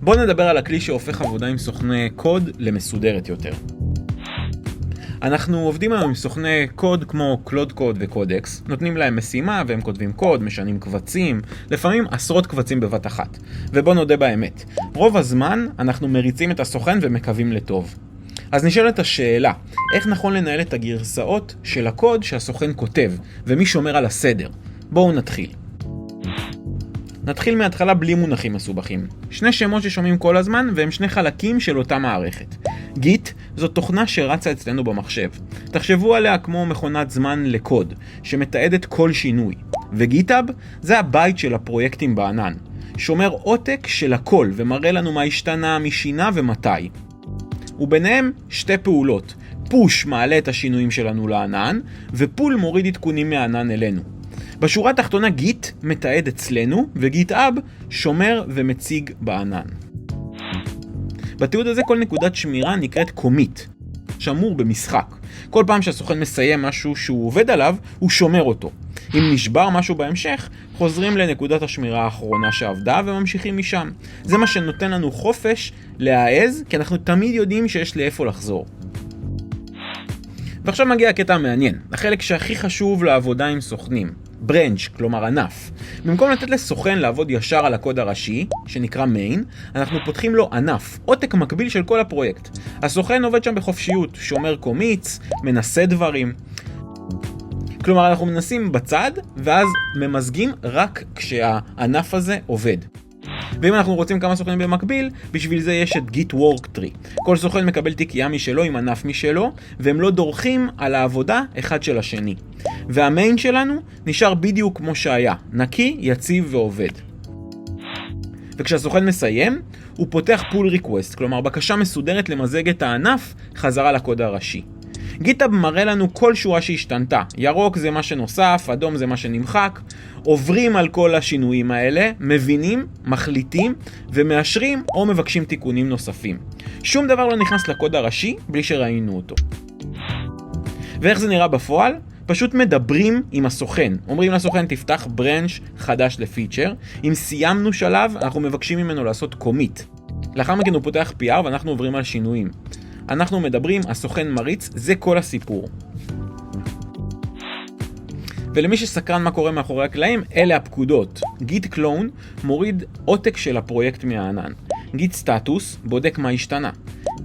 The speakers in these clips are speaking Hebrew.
בואו נדבר על הכלי שהופך עבודה עם סוכני קוד למסודרת יותר. אנחנו עובדים היום עם סוכני קוד כמו קלוד קוד וקודקס, נותנים להם משימה והם כותבים קוד, משנים קבצים, לפעמים עשרות קבצים בבת אחת. ובוא נודה באמת, רוב הזמן אנחנו מריצים את הסוכן ומקווים לטוב. אז נשאלת השאלה, איך נכון לנהל את הגרסאות של הקוד שהסוכן כותב, ומי שומר על הסדר? בואו נתחיל. נתחיל מההתחלה בלי מונחים מסובכים. שני שמות ששומעים כל הזמן והם שני חלקים של אותה מערכת. גיט זו תוכנה שרצה אצלנו במחשב. תחשבו עליה כמו מכונת זמן לקוד, שמתעדת כל שינוי. וגיטאב זה הבית של הפרויקטים בענן. שומר עותק של הכל ומראה לנו מה השתנה, מי שינה ומתי. וביניהם שתי פעולות. פוש מעלה את השינויים שלנו לענן, ופול מוריד עדכונים מהענן אלינו. בשורה התחתונה גיט מתעד אצלנו, וגיטאב שומר ומציג בענן. בתיעוד הזה כל נקודת שמירה נקראת קומיט, שמור במשחק. כל פעם שהסוכן מסיים משהו שהוא עובד עליו, הוא שומר אותו. אם נשבר משהו בהמשך, חוזרים לנקודת השמירה האחרונה שעבדה וממשיכים משם. זה מה שנותן לנו חופש להעז, כי אנחנו תמיד יודעים שיש לאיפה לחזור. ועכשיו מגיע הקטע המעניין, החלק שהכי חשוב לעבודה עם סוכנים. ברנץ', כלומר ענף. במקום לתת לסוכן לעבוד ישר על הקוד הראשי, שנקרא מיין, אנחנו פותחים לו ענף, עותק מקביל של כל הפרויקט. הסוכן עובד שם בחופשיות, שומר קומיץ, מנסה דברים. כלומר, אנחנו מנסים בצד, ואז ממזגים רק כשהענף הזה עובד. ואם אנחנו רוצים כמה סוכנים במקביל, בשביל זה יש את Git Work Tree. כל סוכן מקבל תיקייה משלו עם ענף משלו, והם לא דורכים על העבודה אחד של השני. והמיין שלנו נשאר בדיוק כמו שהיה, נקי, יציב ועובד. וכשהסוכן מסיים, הוא פותח pull request, כלומר בקשה מסודרת למזג את הענף חזרה לקוד הראשי. גיטאב מראה לנו כל שורה שהשתנתה. ירוק זה מה שנוסף, אדום זה מה שנמחק. עוברים על כל השינויים האלה, מבינים, מחליטים ומאשרים או מבקשים תיקונים נוספים. שום דבר לא נכנס לקוד הראשי בלי שראינו אותו. ואיך זה נראה בפועל? פשוט מדברים עם הסוכן. אומרים לסוכן תפתח ברנץ' חדש לפיצ'ר. אם סיימנו שלב, אנחנו מבקשים ממנו לעשות קומיט. לאחר מכן הוא פותח PR ואנחנו עוברים על שינויים. אנחנו מדברים, הסוכן מריץ, זה כל הסיפור. ולמי שסקרן מה קורה מאחורי הקלעים, אלה הפקודות. גיט קלון מוריד עותק של הפרויקט מהענן. גיט סטטוס בודק מה השתנה.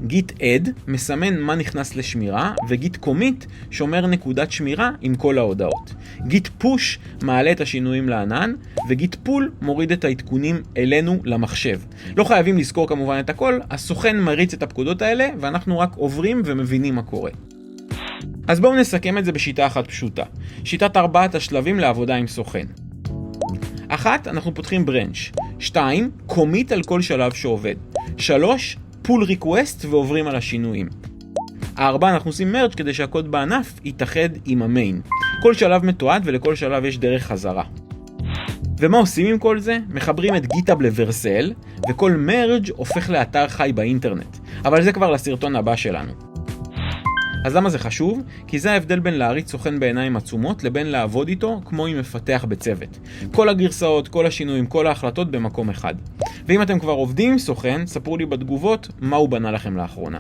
גיט אד מסמן מה נכנס לשמירה, וגיט קומיט שומר נקודת שמירה עם כל ההודעות. גיט פוש מעלה את השינויים לענן, וגיט פול מוריד את העדכונים אלינו למחשב. לא חייבים לזכור כמובן את הכל, הסוכן מריץ את הפקודות האלה, ואנחנו רק עוברים ומבינים מה קורה. אז בואו נסכם את זה בשיטה אחת פשוטה. שיטת 4 השלבים לעבודה עם סוכן. 1. אנחנו פותחים ברנץ'. 2. קומיט על כל שלב שעובד. 3. pull request ועוברים על השינויים. 4. אנחנו עושים מרג' כדי שהקוד בענף יתאחד עם המיין. כל שלב מתועד ולכל שלב יש דרך חזרה. ומה עושים עם כל זה? מחברים את גיטאב לוורסל, וכל מרג' הופך לאתר חי באינטרנט. אבל זה כבר לסרטון הבא שלנו. אז למה זה חשוב? כי זה ההבדל בין להריץ סוכן בעיניים עצומות לבין לעבוד איתו כמו עם מפתח בצוות. כל הגרסאות, כל השינויים, כל ההחלטות במקום אחד. ואם אתם כבר עובדים עם סוכן, ספרו לי בתגובות מה הוא בנה לכם לאחרונה.